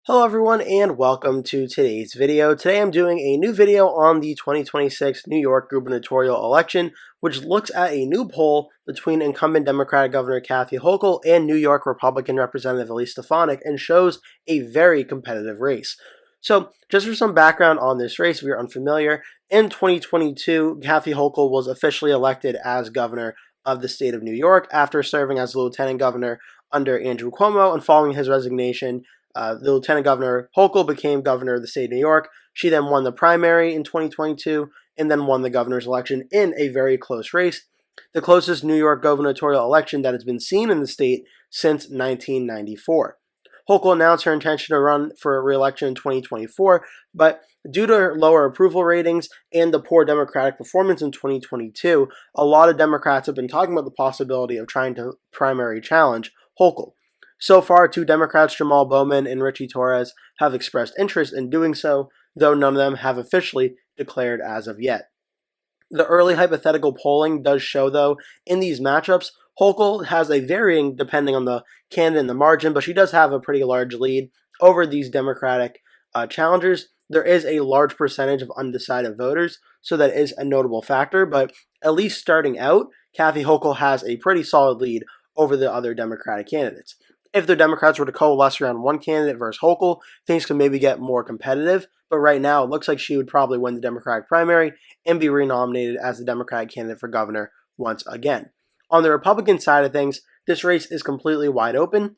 Hello everyone and welcome to today's video. Today I'm doing a new video on the 2026 New York gubernatorial election, which looks at a new poll between incumbent Democratic Governor Kathy Hochul and New York Republican Representative Stefanik and shows a very competitive race. So just for some background on this race, if you're unfamiliar, in 2022, Kathy Hochul was officially elected as governor of the state of New York after serving as the lieutenant governor under Andrew Cuomo, and following his resignation, the Lieutenant Governor Hochul became governor of the state of New York. She then won the primary in 2022 and then won the governor's election in a very close race, the closest New York gubernatorial election that has been seen in the state since 1994. Hochul announced her intention to run for re-election in 2024, but due to her lower approval ratings and the poor Democratic performance in 2022, a lot of Democrats have been talking about the possibility of trying to primary challenge Hochul. So far, two Democrats, Jamal Bowman and Richie Torres, have expressed interest in doing so, though none of them have officially declared as of yet. The early hypothetical polling does show, though, in these matchups, Hochul has a varying depending on the candidate and the margin, but she does have a pretty large lead over these Democratic challengers. There is a large percentage of undecided voters, so that is a notable factor, but at least starting out, Kathy Hochul has a pretty solid lead over the other Democratic candidates. If the Democrats were to coalesce around one candidate versus Hochul, things could maybe get more competitive. But right now, it looks like she would probably win the Democratic primary and be renominated as the Democratic candidate for governor once again. On the Republican side of things, this race is completely wide open.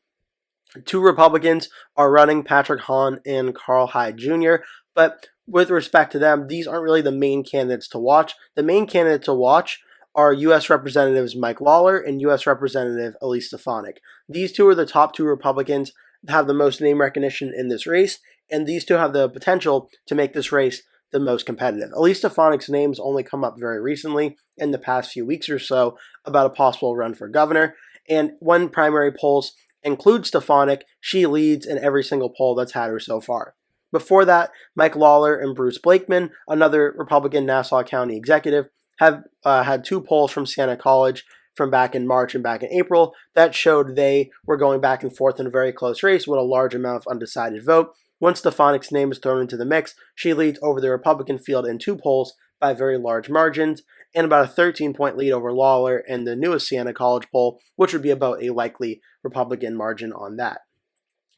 Two Republicans are running, Patrick Hahn and Carl Hyde Jr., but with respect to them, these aren't really the main candidates to watch. The main candidate to watch are U.S. Representatives Mike Lawler and U.S. Representative Elise Stefanik. These two are the top two Republicans that have the most name recognition in this race, and these two have the potential to make this race the most competitive. Elise Stefanik's name has only come up very recently in the past few weeks or so about a possible run for governor, and when primary polls include Stefanik, she leads in every single poll that's had her so far. Before that, Mike Lawler and Bruce Blakeman, another Republican Nassau County executive, have had two polls from Siena College from back in March and back in April that showed they were going back and forth in a very close race with a large amount of undecided vote. Once Stefanik's name is thrown into the mix, she leads over the Republican field in two polls by very large margins, and about a 13-point lead over Lawler in the newest Siena College poll, which would be about a likely Republican margin on that.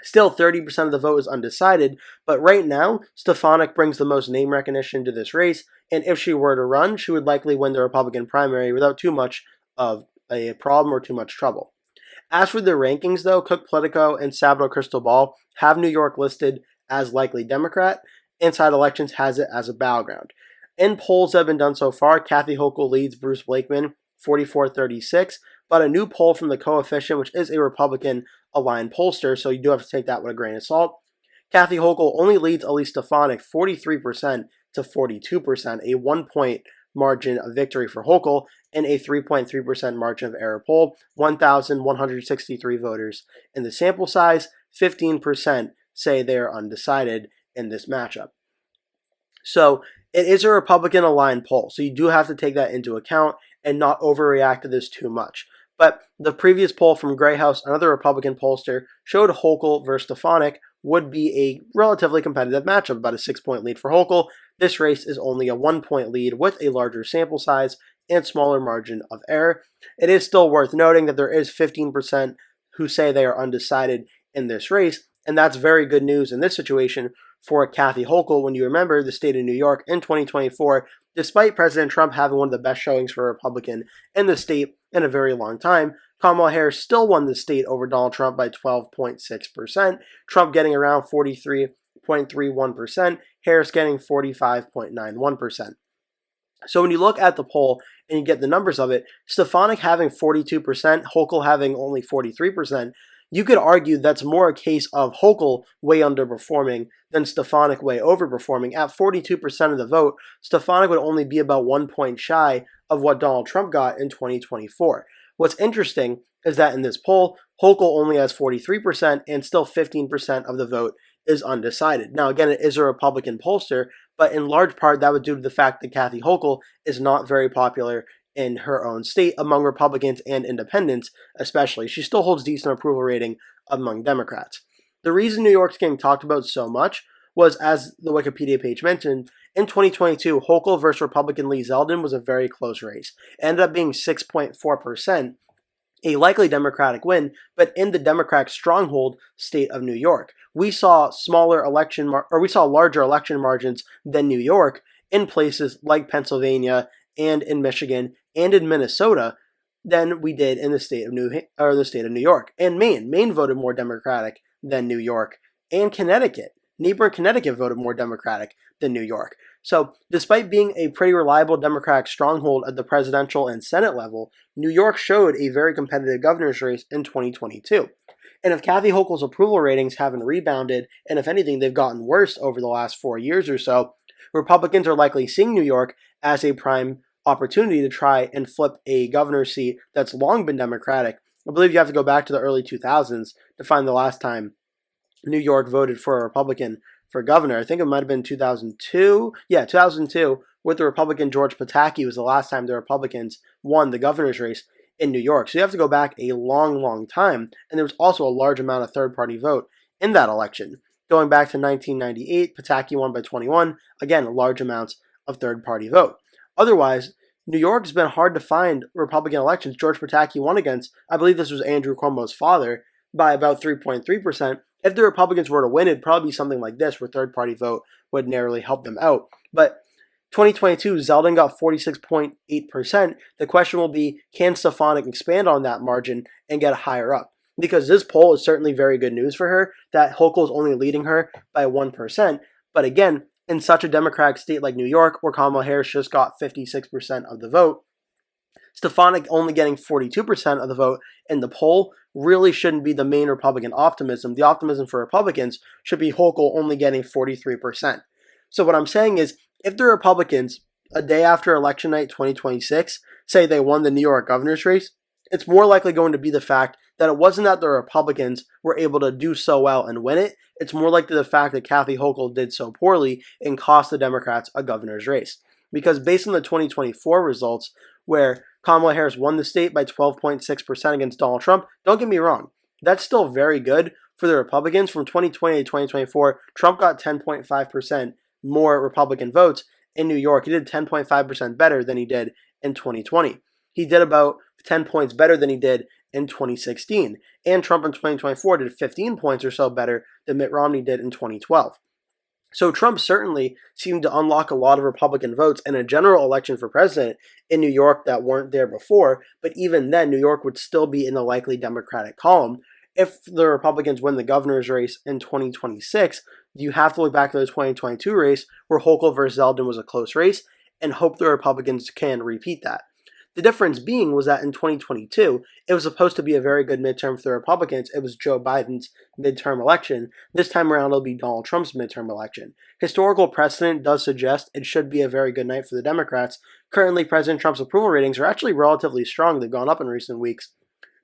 Still, 30% of the vote is undecided, but right now, Stefanik brings the most name recognition to this race, and if she were to run, she would likely win the Republican primary without too much of a problem or too much trouble. As for the rankings, though, Cook Politico and Sabado Crystal Ball have New York listed as likely Democrat. Inside Elections has it as a battleground. In polls that have been done so far, Kathy Hochul leads Bruce Blakeman 44-36, but a new poll from the Coefficient, which is a Republican-aligned pollster, so you do have to take that with a grain of salt, Kathy Hochul only leads Elise Stefanik 43% to 42%, a 1-point margin of victory for Hochul, and a 3.3% margin of error poll. 1,163 voters in the sample size, 15% say they are undecided in this matchup. So it is a Republican-aligned poll, so you do have to take that into account and not overreact to this too much. But the previous poll from Gray House, another Republican pollster, showed Hochul versus Stefanik would be a relatively competitive matchup, about a 6-point lead for Hochul. This race is only a 1-point lead with a larger sample size and smaller margin of error. It is still worth noting that there is 15% who say they are undecided in this race, and that's very good news in this situation for Kathy Hochul when you remember the state of New York in 2024, despite President Trump having one of the best showings for a Republican in the state in a very long time, Kamala Harris still won the state over Donald Trump by 12.6%, Trump getting around 43.31%, Harris getting 45.91%. So when you look at the poll and you get the numbers of it, Stefanik having 42%, Hochul having only 43%, you could argue that's more a case of Hochul way underperforming than Stefanik way overperforming. At 42% of the vote, Stefanik would only be about 1 point shy of what Donald Trump got in 2024. What's interesting is that in this poll, Hochul only has 43% and still 15% of the vote is undecided. Now, again, it is a Republican pollster, but in large part that would due to the fact that Kathy Hochul is not very popular in her own state among Republicans and independents especially. She still holds decent approval rating among Democrats. The reason New York's getting talked about so much was, as the Wikipedia page mentioned, in 2022, Hochul versus Republican Lee Zeldin was a very close race. It ended up being 6.4%, a likely Democratic win, but in the Democratic stronghold state of New York. We saw larger election margins than New York in places like Pennsylvania and in Michigan and in Minnesota than we did in the state of New York. And Maine voted more Democratic than New York, and Connecticut. Neighboring Connecticut voted more Democratic than New York. So, despite being a pretty reliable Democratic stronghold at the presidential and Senate level, New York showed a very competitive governor's race in 2022. And if Kathy Hochul's approval ratings haven't rebounded, and if anything, they've gotten worse over the last 4 years or so, Republicans are likely seeing New York as a prime opportunity to try and flip a governor's seat that's long been Democratic. I believe you have to go back to the early 2000s to find the last time New York voted for a Republican for governor. I think it might have been 2002. Yeah, 2002, with the Republican George Pataki was the last time the Republicans won the governor's race in New York. So you have to go back a long, long time. And there was also a large amount of third-party vote in that election. Going back to 1998, Pataki won by 21. Again, large amounts of third-party vote. Otherwise, New York's been hard to find Republican elections. George Pataki won against, I believe this was Andrew Cuomo's father, by about 3.3%. If the Republicans were to win, it'd probably be something like this, where third-party vote would narrowly help them out. But 2022, Zeldin got 46.8%. The question will be, can Stefanik expand on that margin and get higher up? Because this poll is certainly very good news for her, that Hochul is only leading her by 1%. But again, in such a Democratic state like New York, where Kamala Harris just got 56% of the vote, Stefanik only getting 42% of the vote in the poll really shouldn't be the main Republican optimism. The optimism for Republicans should be Hochul only getting 43%. So what I'm saying is, if the Republicans, a day after election night 2026, say they won the New York governor's race, it's more likely going to be the fact that it wasn't that the Republicans were able to do so well and win it. It's more likely the fact that Kathy Hochul did so poorly and cost the Democrats a governor's race. Because based on the 2024 results, where Kamala Harris won the state by 12.6% against Donald Trump, don't get me wrong, that's still very good for the Republicans. From 2020 to 2024, Trump got 10.5% more Republican votes in New York. He did 10.5% better than he did in 2020. He did about 10 points better than he did in 2016. And Trump in 2024 did 15 points or so better than Mitt Romney did in 2012. So Trump certainly seemed to unlock a lot of Republican votes in a general election for president in New York that weren't there before, but even then, New York would still be in the likely Democratic column. If the Republicans win the governor's race in 2026, you have to look back to the 2022 race where Hochul versus Zeldin was a close race and hope the Republicans can repeat that. The difference being was that in 2022, it was supposed to be a very good midterm for the Republicans. It was Joe Biden's midterm election. This time around, it'll be Donald Trump's midterm election. Historical precedent does suggest it should be a very good night for the Democrats. Currently, President Trump's approval ratings are actually relatively strong. They've gone up in recent weeks.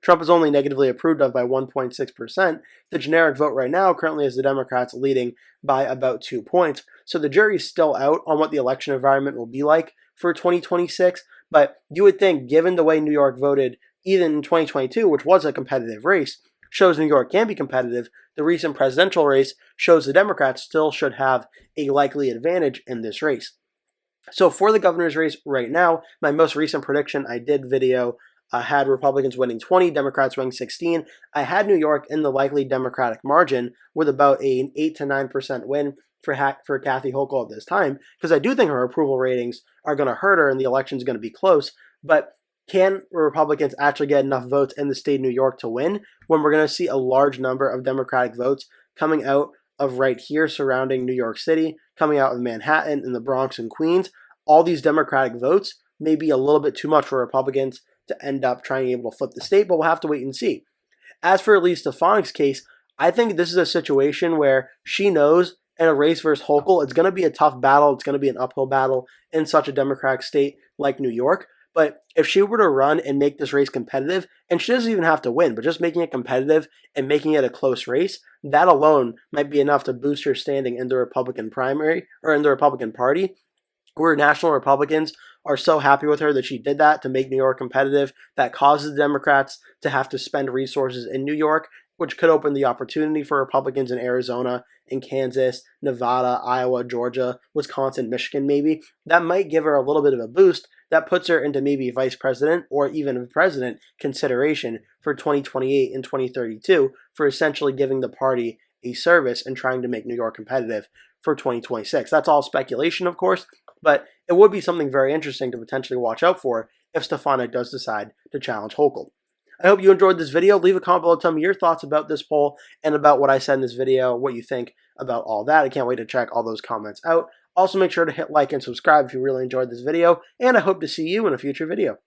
Trump is only negatively approved of by 1.6%. The generic vote right now currently has the Democrats leading by about 2 points. So the jury's still out on what the election environment will be like for 2026. But you would think, given the way New York voted, even in 2022, which was a competitive race, shows New York can be competitive. The recent presidential race shows the Democrats still should have a likely advantage in this race. So for the governor's race right now, my most recent prediction, I did video, had Republicans winning 20, Democrats winning 16. I had New York in the likely Democratic margin with about an 8 to 9% win for Kathy Hochul at this time, because I do think her approval ratings are going to hurt her and the election is going to be close. But can Republicans actually get enough votes in the state of New York to win when we're going to see a large number of Democratic votes coming out of right here surrounding New York City, coming out of Manhattan and the Bronx and Queens? All these Democratic votes may be a little bit too much for Republicans to end up trying to be able to flip the state, but we'll have to wait and see. As for Elise Stefanik's case, I think this is a situation where she knows in a race versus Hochul, it's going to be a tough battle. It's going to be an uphill battle in such a Democratic state like New York. But if she were to run and make this race competitive, and she doesn't even have to win, but just making it competitive and making it a close race, that alone might be enough to boost her standing in the Republican primary or in the Republican Party, where national Republicans are so happy with her that she did that to make New York competitive. That causes the Democrats to have to spend resources in New York which could open the opportunity for Republicans in Arizona, in Kansas, Nevada, Iowa, Georgia, Wisconsin, Michigan maybe. That might give her a little bit of a boost that puts her into maybe vice president or even president consideration for 2028 and 2032 for essentially giving the party a service and trying to make New York competitive for 2026. That's all speculation, of course, but it would be something very interesting to potentially watch out for if Stefanik does decide to challenge Hochul. I hope you enjoyed this video. Leave a comment below, tell me your thoughts about this poll and about what I said in this video, what you think about all that. I can't wait to check all those comments out. Also, make sure to hit like and subscribe if you really enjoyed this video, and I hope to see you in a future video.